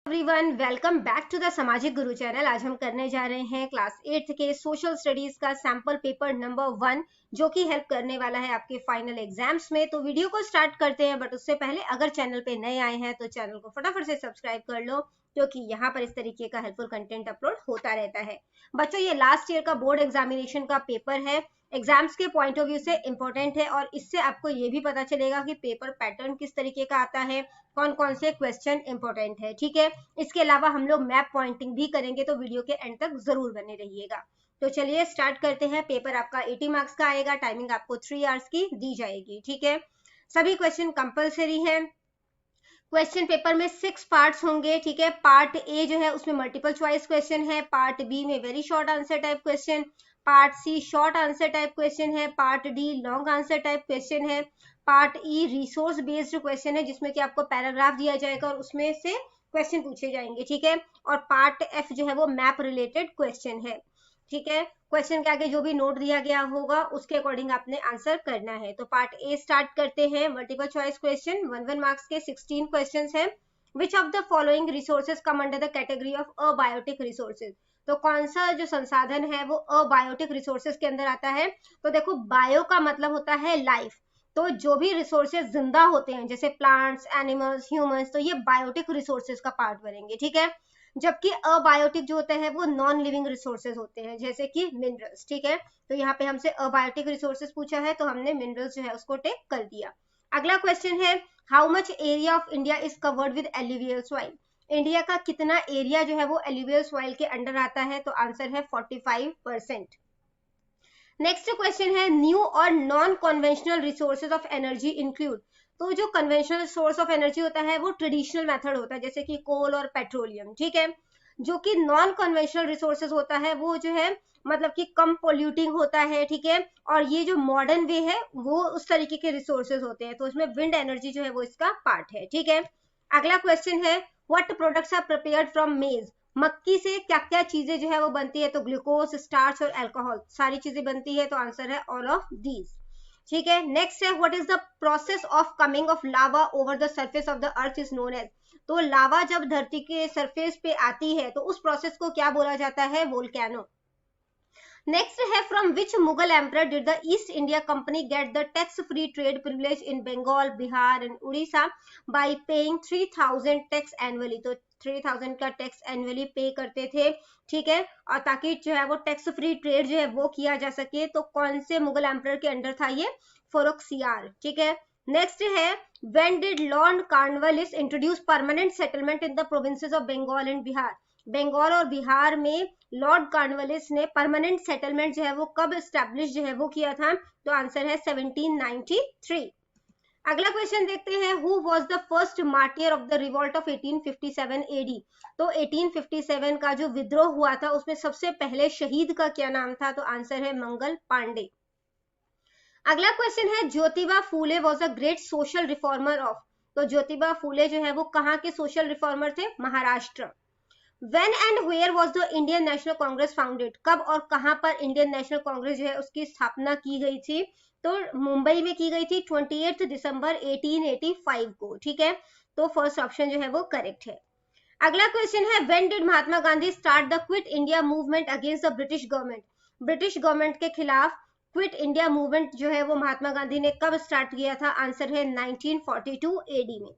Everyone, welcome back to the Samajik Guru channel. आज हम करने जा रहे हैं क्लास 8th के सोशल स्टडीज का सैंपल पेपर नंबर 1 जो कि हेल्प करने वाला है आपके फाइनल एग्जाम्स में। तो वीडियो को स्टार्ट करते हैं, बट उससे पहले अगर चैनल पे नए आए हैं तो चैनल को फटाफट से सब्सक्राइब कर लो, क्योंकि यहाँ पर इस तरीके का हेल्पफुल कंटेंट अपलोड होता रहता है। बच्चों, ये लास्ट ईयर का बोर्ड एग्जामिनेशन का पेपर है, एग्जाम्स के पॉइंट ऑफ व्यू से इंपॉर्टेंट है, और इससे आपको ये भी पता चलेगा कि पेपर पैटर्न किस तरीके का आता है, कौन कौन से क्वेश्चन इंपॉर्टेंट है। ठीक है, इसके अलावा हम लोग मैप पॉइंटिंग भी करेंगे, तो वीडियो के एंड तक जरूर बने रहिएगा। तो चलिए स्टार्ट करते हैं। पेपर आपका 80 मार्क्स का आएगा, टाइमिंग आपको 3 आवर्स की दी जाएगी। ठीक है, सभी क्वेश्चन कंपलसरी है। क्वेश्चन पेपर में 6 पार्ट्स होंगे। ठीक है, पार्ट ए जो है उसमें मल्टीपल चॉइस क्वेश्चन है, पार्ट बी में very short answer type question, part C short answer type question है, part D long answer type question है, part E resource based question है जिसमें कि आपको पैराग्राफ दिया जाएगा और उसमें से क्वेश्चन पूछे जाएंगे। ठीक है, और पार्ट एफ जो है वो मैप रिलेटेड क्वेश्चन है। ठीक है, क्वेश्चन के आगे जो भी नोट दिया गया होगा उसके अकॉर्डिंग आपने आंसर करना है। तो पार्ट ए स्टार्ट करते हैं। मल्टीपल चॉइस क्वेश्चन 1 मार्क्स के 16 क्वेश्चंस हैं। Which of the following resources come under the category of abiotic resources? तो कौन सा जो संसाधन है वो अबायोटिक रिसोर्सेज के अंदर आता है? तो देखो, बायो का मतलब होता है लाइफ, तो जो भी रिसोर्सेज जिंदा होते हैं जैसे प्लांट्स, एनिमल्स, ह्यूमंस, तो ये बायोटिक रिसोर्सेज का पार्ट बनेंगे। ठीक है, जबकि अबायोटिक जो होते हैं वो नॉन लिविंग रिसोर्सेज होते हैं, जैसे कि मिनरल्स। ठीक है, तो यहाँ पे हमसे अबायोटिक रिसोर्सेज पूछा है तो हमने मिनरल्स जो है उसको टेक कर दिया। अगला क्वेश्चन है, how much area of India is covered with alluvial soil? India का कितना एरिया जो है वो एल्यूवियल सॉइल के अंडर आता है? तो आंसर है 45%। नेक्स्ट क्वेश्चन है, न्यू और non conventional resources of energy include? तो जो कन्वेंशनल सोर्स ऑफ एनर्जी होता है वो ट्रेडिशनल मेथड होता है, जैसे कि कोल और पेट्रोलियम। ठीक है, जो कि नॉन कन्वेंशनल रिसोर्सेज होता है वो जो है मतलब कि कम पोल्यूटिंग होता है। ठीक है, और ये जो मॉडर्न वे है वो उस तरीके के रिसोर्सेज होते हैं, तो इसमें विंड एनर्जी जो है वो इसका पार्ट है। ठीक है, अगला क्वेश्चन है, what products are prepared from maize? मक्की से क्या क्या चीजें जो है वो बनती है? तो ग्लूकोज, स्टार्च और अल्कोहल, सारी चीजें बनती है, तो आंसर है ऑल ऑफ दीज। ठीक है, नेक्स्ट है, what is the process of coming of lava over the surface of the earth is known as? तो लावा जब धरती के सरफेस पे आती है तो उस प्रोसेस को क्या बोला जाता है? वोल्केनो। नेक्स्ट है, from which Mughal emperor did the East India Company get the tax free trade privilege in Bengal, Bihar and Orissa by paying 3000 tax annually? तो 3000 का टैक्स एनुअली पे करते थे। ठीक है, और ताकि जो है वो टैक्स फ्री ट्रेड जो है वो किया जा सके। तो कौन से मुगल एम्परर के अंडर था ये? फर्रुखसियार। ठीक है, नेक्स्ट है, when did Lord Cornwallis introduce permanent settlement in the provinces of Bengal and Bihar? Bengal और बिहार में लॉर्ड कॉर्नवालिस ने परमानेंट सेटलमेंट जो है वो कब स्टैब्लिश जो है वो किया था? तो आंसर है 1793। अगला क्वेश्चन देखते हैं, who was the first martyr of the revolt of 1857 AD? तो 1857 का जो विद्रोह हुआ था उसमें सबसे पहले शहीद का क्या नाम था? तो आंसर है मंगल पांडे। अगला क्वेश्चन है, Jyotiba Phule was a great social reformer of? तो ज्योतिबा फूले जो है वो कहाँ के सोशल रिफॉर्मर थे? Maharashtra. When and where was the Indian National Congress founded? कब और कहां पर इंडियन नेशनल कांग्रेस जो है उसकी स्थापना की गई थी? तो मुंबई में की गई थी 28 दिसंबर 1885 को। ठीक है, तो फर्स्ट ऑप्शन जो है वो करेक्ट है। अगला क्वेश्चन है, when did Mahatma Gandhi start the quit India movement against the British government? British government के खिलाफ क्विट इंडिया मूवमेंट जो है वो महात्मा गांधी ने कब स्टार्ट किया था? आंसर है 1942 एडी में।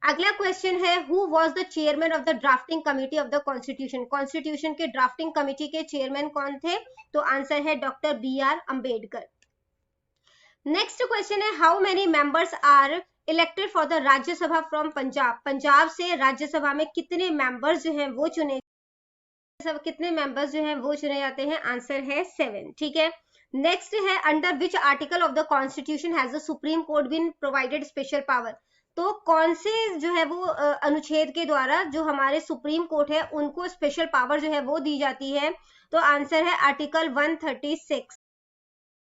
अगला क्वेश्चन है, who was the chairman of the drafting committee of the constitution? Constitution के ड्राफ्टिंग कमिटी के चेयरमैन कौन थे? तो आंसर है doctor BR Ambedkar. Next question है, how many members are elected for the Rajya Sabha from Punjab? Punjab से राज्यसभा में कितने मेंबर्स जो हैं वो चुने जाते हैं? आंसर है 7। ठीक है, नेक्स्ट है, under which article of the constitution has the Supreme Court been provided special power? तो कौन से जो है वो अनुच्छेद के द्वारा जो हमारे सुप्रीम कोर्ट है उनको स्पेशल पावर जो है वो दी जाती है? तो आंसर है आर्टिकल 136।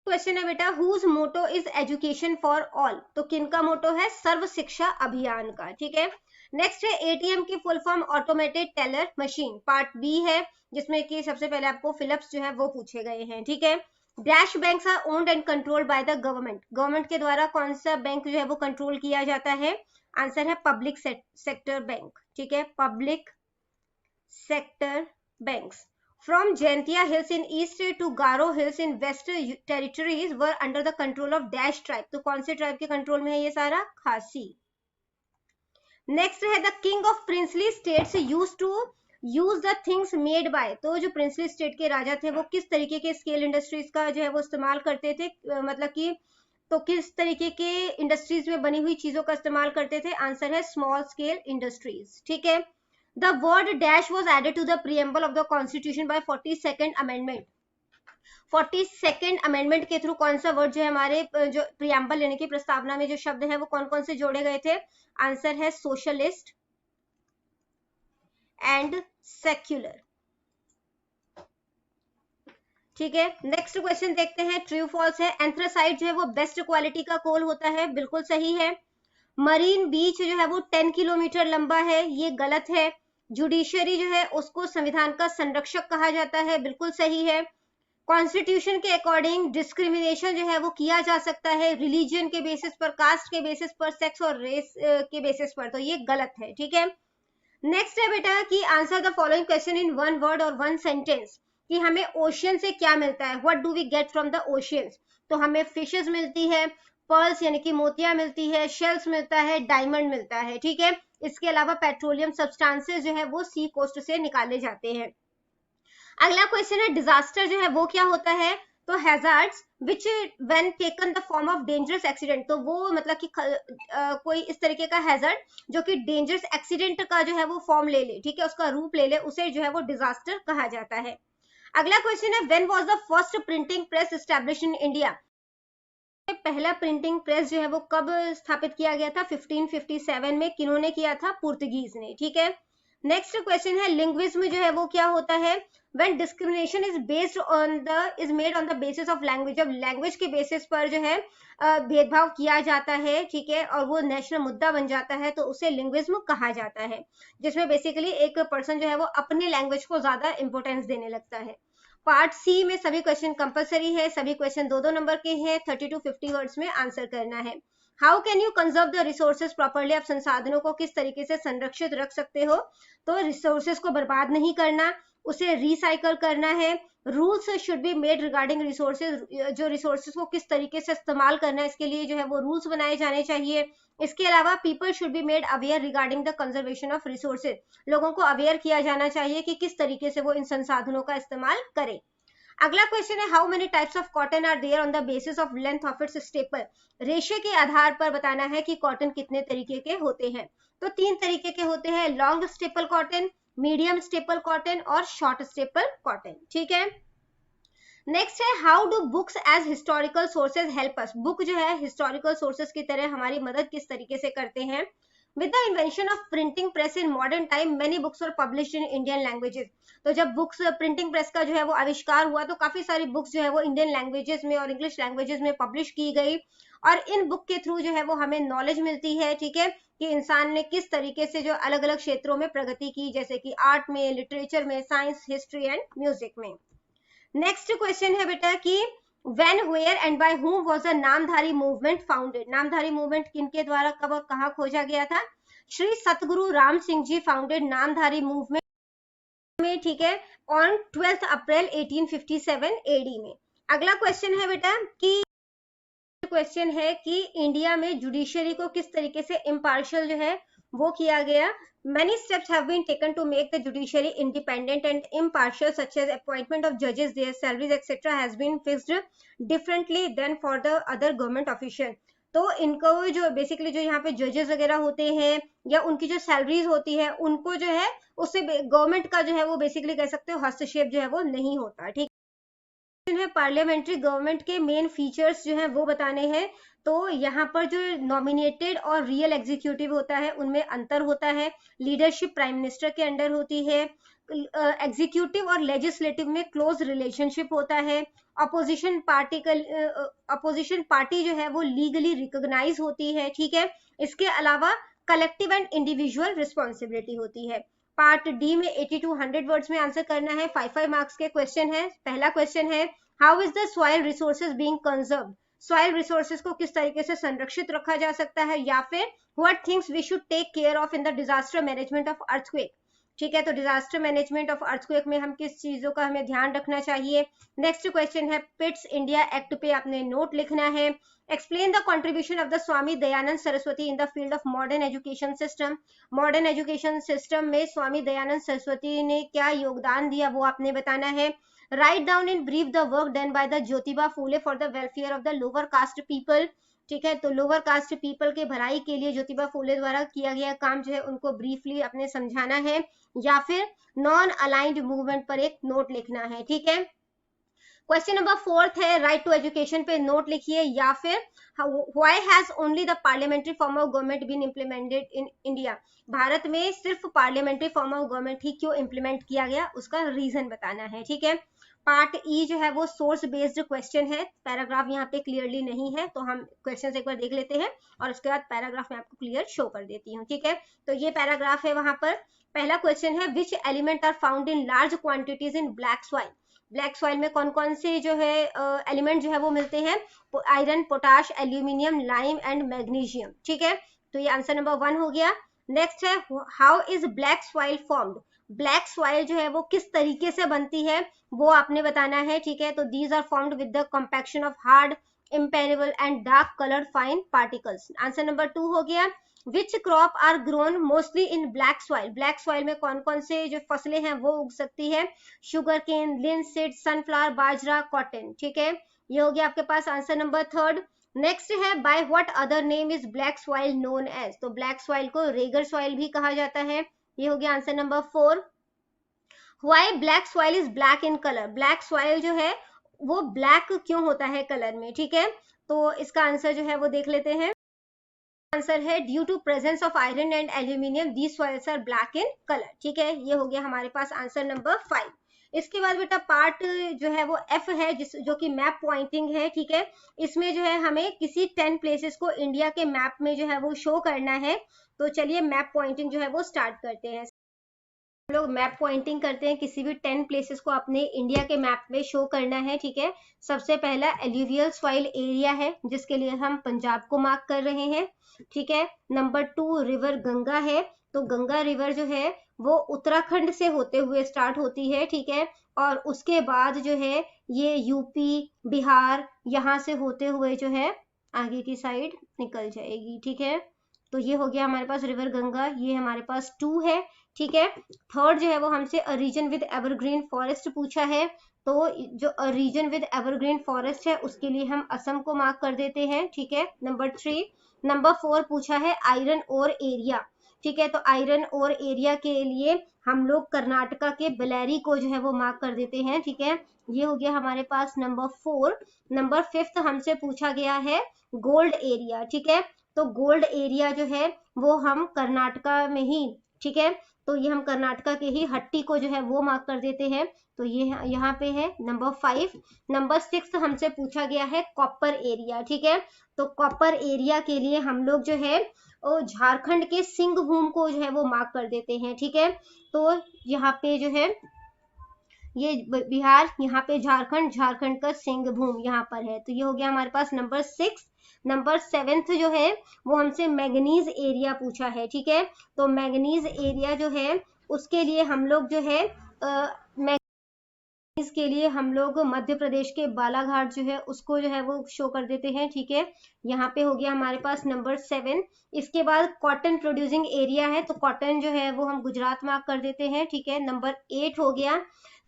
क्वेश्चन है बेटा, whose motto is education for all? तो किनका मोटो है? सर्व शिक्षा अभियान का। ठीक है, नेक्स्ट है, एटीएम की full form automated teller machine. Part B है जिसमें कि सबसे पहले आपको फिलिप्स जो है वो पूछे गए हैं। ठीक है, dash banks are owned and controlled by the government? Government के द्वारा कौन सा बैंक जो है वो कंट्रोल किया जाता है? आंसर है पब्लिक सेक्टर बैंक, ठीक है, public sector banks. From Jaintia Hills in east to Garo Hills in west territories were under the control of Dash tribe. तो कौन से ट्राइब के कंट्रोल में है ये सारा? खासी. नेक्स्ट है the king of princely states use to use the things made by. तो जो प्रिंसली स्टेट के राजा थे वो किस तरीके के स्केल इंडस्ट्रीज का जो है वो इस्तेमाल करते थे, मतलब कि तो किस तरीके के इंडस्ट्रीज में बनी हुई चीजों का इस्तेमाल करते थे? आंसर है स्मॉल स्केल इंडस्ट्रीज, ठीक है. The word dash was added to the preamble of the constitution by 42nd amendment. 42nd amendment के थ्रू कौन सा वर्ड जो है हमारे जो प्रियम्बल यानी कि प्रस्तावना में जो शब्द है वो कौन कौन से जोड़े गए थे? आंसर है सोशलिस्ट एंड सेक्युलर, ठीक है. नेक्स्ट क्वेश्चन देखते हैं, ट्रू फॉल्स है. एंथ्रासाइट जो है वो बेस्ट क्वालिटी का कोल होता है, बिल्कुल सही है. मरीन बीच जो है वो 10 किलोमीटर लंबा है, ये गलत है. जुडिशरी जो है उसको संविधान का संरक्षक कहा जाता है, बिल्कुल सही है. कॉन्स्टिट्यूशन के अकॉर्डिंग डिस्क्रिमिनेशन जो है वो किया जा सकता है रिलीजन के बेसिस पर, कास्ट के बेसिस पर, सेक्स और रेस के बेसिस पर, तो ये गलत है, ठीक है. नेक्स्ट है बेटा कि answer the following question in one word और वन सेंटेंस, कि हमें ओशियन से क्या मिलता है, what do we get from the oceans. तो हमें फिशेस मिलती है, पर्ल्स यानी कि मोतियां मिलती है, शेल्स मिलता है, डायमंड मिलता है, ठीक है. इसके अलावा पेट्रोलियम सब्सटेंसेस जो है वो सी कोस्ट से निकाले जाते हैं. अगला क्वेश्चन है डिजास्टर जो है वो क्या होता है? तो hazards which when taken the form of dangerous accident. तो वो मतलब कि कोई इस तरीके का हैजार्ड जो कि डेंजरस एक्सीडेंट का जो है वो फॉर्म ले ले, ठीक है, उसका रूप ले ले, उसे जो है वो डिजास्टर कहा जाता है. अगला क्वेश्चन है when was the first printing press established in India. पहला प्रिंटिंग प्रेस जो है वो कब स्थापित किया गया था? 1557 में. किन्होंने किया था? पुर्तगीज ने, ठीक है. नेक्स्ट क्वेश्चन है लिंग्विज्म जो है वो क्या होता है? When discrimination is based on the is made on the basis of language. जब लैंग्वेज के बेसिस पर जो है भेदभाव किया जाता है, ठीक है, और वो नेशनल मुद्दा बन जाता है, तो उसे लिंग्विज्म कहा जाता है, जिसमें बेसिकली एक पर्सन जो है वो अपने लैंग्वेज को ज्यादा इंपोर्टेंस देने लगता है. पार्ट सी में सभी क्वेश्चन कंपलसरी है, सभी क्वेश्चन 2-2 नंबर के हैं, 30 to 50 वर्ड्स में आंसर करना है. How can you conserve the resources properly. आप संसाधनों को किस तरीके से संरक्षित रख सकते हो? तो रिसोर्सेज को बर्बाद नहीं करना, उसे रिसाइकल करना है. Rules should be made regarding resources. जो रिसोर्सेज को किस तरीके से इस्तेमाल करना है इसके लिए जो है वो रूल्स बनाए जाने चाहिए. इसके अलावा people should be made aware regarding the conservation of resources. लोगों को अवेयर किया जाना चाहिए कि किस तरीके से वो इन संसाधनों का इस्तेमाल करें. अगला क्वेश्चन है how many types of cotton are there on the basis of length of its staple. रेशे के आधार पर बताना है कि कॉटन कितने तरीके के होते हैं. तो 3 तरीके के होते हैं, long staple cotton, medium staple cotton और शॉर्ट स्टेपल कॉटन, ठीक है. नेक्स्ट है how do books as historical sources help us. Book जो है हिस्टोरिकल सोर्सेज की तरह हमारी मदद किस तरीके से करते हैं? With the invention of printing press in modern time, many books were published in Indian languages. तो जब बुक्स प्रिंटिंग प्रेस का जो है वो आविष्कार हुआ तो काफी सारी बुक्स जो है वो इंडियन लैंग्वेजेस में और इंग्लिश लैंग्वेजेस में पब्लिश की गई, और इन बुक के थ्रू जो है वो हमें नॉलेज मिलती है, ठीक है, कि इंसान ने किस तरीके से जो अलग अलग क्षेत्रों में प्रगति की, जैसे कि आर्ट में, लिटरेचर में, साइंस, हिस्ट्री एंड म्यूजिक में. नेक्स्ट क्वेश्चन है बेटा कि when, where and by whom was the Namdhari movement founded. Namdhari movement किनके द्वारा कब और कहाँ खोजा गया था? श्री सतगुरु राम सिंह जी फाउंडेड नामधारी मूवमेंट में, ठीक है, ऑन 12 अप्रैल 1857 एडी में. अगला क्वेश्चन है बेटा कि क्वेश्चन है कि इंडिया में जुडिशरी को किस तरीके से इम्पार्शियल जो है वो किया गया. Many steps have been taken to make the judiciary independent and impartial, such as appointment of judges, their salaries, etc. has been fixed differently than for the other government official. तो इनको जो basically जो यहाँ पे जजेस वगैरह होते हैं या उनकी जो सैलरीज होती है उनको जो है उससे गवर्नमेंट का जो है वो बेसिकली कह सकते हो हस्तक्षेप जो है वो नहीं होता, ठीक है. पार्लियामेंट्री गवर्नमेंट के मेन फीचर्स जो है वो बताने हैं. तो यहाँ पर जो नॉमिनेटेड और रियल एग्जीक्यूटिव होता है उनमें अंतर होता है. लीडरशिप प्राइम मिनिस्टर के अंडर होती है. एग्जीक्यूटिव और लेजिस्लेटिव में क्लोज रिलेशनशिप होता है. अपोजिशन पार्टी जो है वो लीगली रिकॉग्नाइज होती है, ठीक है. इसके अलावा कलेक्टिव एंड इंडिविजुअल रिस्पॉन्सिबिलिटी होती है. पार्ट डी में 80 to 100 वर्ड्स में आंसर करना है. 5 मार्क्स के क्वेश्चन है. पहला क्वेश्चन है how is the soil resources being conserved. Soil resources को किस तरीके से संरक्षित रखा जा सकता है, या फिर what things we should take care of in the disaster management of earthquake. ठीक है, तो डिजास्टर मैनेजमेंट ऑफ अर्थक्वेक में हम किस चीजों का हमें ध्यान रखना चाहिए। नेक्स्ट क्वेश्चन है पिट्स इंडिया एक्ट पे आपने नोट लिखना है। Explain the contribution of the Swami Dayanand Saraswati in the field of modern education system. Modern education system में स्वामी दयानंद सरस्वती ने क्या योगदान दिया वो आपने बताना है। Write down in brief the work done by the Jyotiba Phule for the welfare of the lower caste people. ठीक है, तो लोअर कास्ट पीपल के भलाई के लिए ज्योतिबा फूले द्वारा किया गया काम जो है उनको ब्रीफली अपने समझाना है, या फिर नॉन अलाइंड मूवमेंट पर एक नोट लिखना है। ठीक है, क्वेश्चन नंबर 4 है राइट टू एजुकेशन पे नोट लिखिए, या फिर why has only the parliamentary form of government been implemented in India. Bharat में सिर्फ पार्लियामेंट्री फॉर्म ऑफ गवर्नमेंट ही क्यों इम्प्लीमेंट किया गया, उसका रीजन बताना है। ठीक है, पार्ट ई जो है वो सोर्स बेस्ड क्वेश्चन है, पैराग्राफ यहाँ पे क्लियरली नहीं है, तो हम क्वेश्चन एक बार देख लेते हैं और उसके बाद पैराग्राफ में आपको क्लियर शो कर देती हूँ। ठीक है, तो ये पैराग्राफ है, वहां पर पहला क्वेश्चन है which element are found in large quantities in black soil. Black soil में कौन कौन से जो है एलिमेंट जो है वो मिलते हैं, iron, potash, aluminium, lime and magnesium. ठीक है, तो ये आंसर नंबर 1 हो गया। नेक्स्ट है how is black soil formed. Black soil जो है वो किस तरीके से बनती है वो आपने बताना है। ठीक है, तो these are formed with the compaction of hard, impermeable and dark coloured fine particles. Answer number 2 हो गया। Which crop are grown mostly in black soil. Black soil में कौन कौन से जो फसलें हैं वो उग सकती है, sugar cane, linseed, sunflower, bajra, cotton. ठीक है, ये हो गया आपके पास आंसर नंबर 3। नेक्स्ट है by what other name is black soil known as. तो ब्लैक सॉइल को रेगर सॉइल भी कहा जाता है, ये हो गया answer number 4। Why black soil is black in colour. Black soil जो है वो ब्लैक क्यों होता है कलर में। ठीक है, तो इसका आंसर जो है वो देख लेते हैं। आंसर है due to presence of iron and aluminium these soils are black in colour. ठीक है, ये हो गया हमारे पास आंसर नंबर 5। इसके बाद बेटा पार्ट जो है वो एफ है, जो कि मैप पॉइंटिंग है। ठीक है, इसमें जो है हमें किसी 10 प्लेसेस को इंडिया के मैप में जो है वो शो करना है। तो चलिए मैप पॉइंटिंग जो है वो स्टार्ट करते हैं। हम लोग मैप पॉइंटिंग करते हैं, किसी भी 10 प्लेसेस को अपने इंडिया के मैप में शो करना है। ठीक है, सबसे पहला एल्यूवियल सॉइल एरिया है जिसके लिए हम पंजाब को मार्क कर रहे हैं। ठीक है, नंबर 2 रिवर गंगा है, तो गंगा रिवर जो है वो उत्तराखंड से होते हुए स्टार्ट होती है। ठीक है, और उसके बाद जो है ये यूपी, बिहार यहाँ से होते हुए जो है आगे की साइड निकल जाएगी। ठीक है, तो ये हो गया हमारे पास रिवर गंगा, ये हमारे पास 2 है। ठीक है, थर्ड जो है वो हमसे a reason with evergreen forest पूछा है, तो जो a reason with evergreen forest है उसके लिए हम असम को मार्क कर देते हैं। ठीक है, नंबर 3। नंबर 4 पूछा है आयरन ओर एरिया। ठीक है, तो आयरन ओर एरिया के लिए हम लोग कर्नाटका के बेलेरी को जो है वो मार्क कर देते हैं। ठीक है, ये हो गया हमारे पास नंबर 4। नंबर 5 हमसे पूछा गया है गोल्ड एरिया। ठीक है, तो गोल्ड एरिया जो है वो हम कर्नाटका में ही, ठीक है, तो ये हम कर्नाटका के ही हट्टी को जो है वो मार्क कर देते हैं। तो ये यहाँ पे है नंबर 5। नंबर 6 हमसे पूछा गया है कॉपर एरिया। ठीक है, तो कॉपर एरिया के लिए हम लोग जो है झारखंड के सिंहभूम को जो है वो मार्क कर देते हैं। ठीक है, तो यहाँ पे जो है ये बिहार, यहाँ पे झारखंड, झारखंड का सिंहभूम यहाँ पर है। तो ये हो गया हमारे पास नंबर 6। नंबर 7 जो है वो हमसे मैग्नीज एरिया पूछा है। ठीक है, तो मैग्नीज एरिया जो है उसके लिए हम लोग जो है इसके लिए हम लोग मध्य प्रदेश के बालाघाट जो है उसको जो है वो शो कर देते हैं। ठीक है, यहाँ पे हो गया हमारे पास नंबर 7। इसके बाद कॉटन प्रोड्यूसिंग एरिया है, तो कॉटन जो है वो हम गुजरात मार्क कर देते हैं। ठीक है, नंबर 8 हो गया।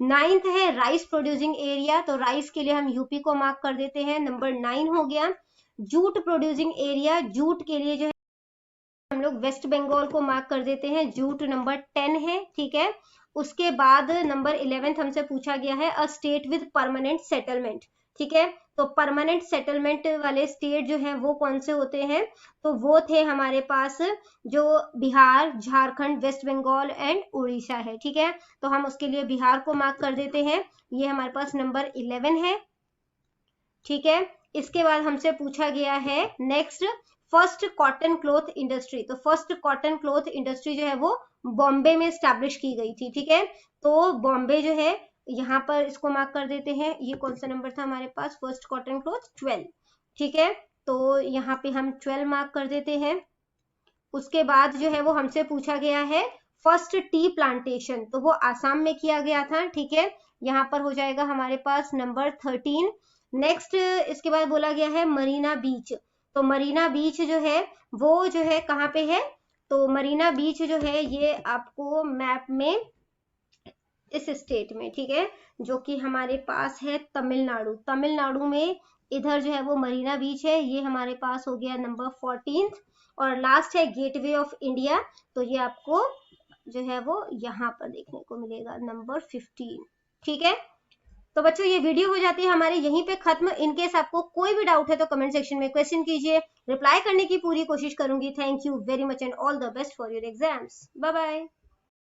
9th है राइस प्रोड्यूसिंग एरिया, तो राइस के लिए हम यूपी को मार्क कर देते हैं। नंबर 9 हो गया। जूट प्रोड्यूसिंग एरिया, जूट के लिए जो है हम लोग वेस्ट बंगाल को मार्क कर देते हैं, जूट नंबर 10 है। ठीक है, उसके बाद नंबर 11 हमसे पूछा गया है a state with permanent settlement. ठीक है, तो परमानेंट सेटलमेंट वाले स्टेट जो हैं वो कौन से होते हैं, तो वो थे हमारे पास जो बिहार, झारखंड, वेस्ट बंगाल एंड उड़ीसा है। ठीक है, तो हम उसके लिए बिहार को मार्क कर देते हैं, ये हमारे पास नंबर 11 है। ठीक है, इसके बाद हमसे पूछा गया है next first cotton cloth industry. तो फर्स्ट कॉटन क्लॉथ इंडस्ट्री जो है वो बॉम्बे में स्टैब्लिश की गई थी। ठीक है, तो बॉम्बे जो है यहाँ पर इसको मार्क कर देते हैं। ये कौन सा नंबर था हमारे पास, फर्स्ट कॉटन क्लॉथ 12। ठीक है, तो यहाँ पे हम 12 मार्क कर देते हैं। उसके बाद जो है वो हमसे पूछा गया है फर्स्ट टी प्लांटेशन, तो वो आसाम में किया गया था। ठीक है, यहाँ पर हो जाएगा हमारे पास नंबर 13। नेक्स्ट इसके बाद बोला गया है मरीना बीच, तो मरीना बीच जो है वो जो है कहाँ पे है, तो मरीना बीच जो है ये आपको मैप में इस स्टेट में, ठीक है, जो कि हमारे पास है तमिलनाडु। तमिलनाडु में इधर जो है वो मरीना बीच है, ये हमारे पास हो गया नंबर 14। और लास्ट है गेटवे ऑफ इंडिया, तो ये आपको जो है वो यहाँ पर देखने को मिलेगा नंबर 15। ठीक है, तो बच्चों ये वीडियो हो जाती है हमारे यहीं पे खत्म। इनकेस आपको कोई भी डाउट है तो कमेंट सेक्शन में क्वेश्चन कीजिए, रिप्लाई करने की पूरी कोशिश करूंगी। Thank you very much and all the best for your exams. Bye bye.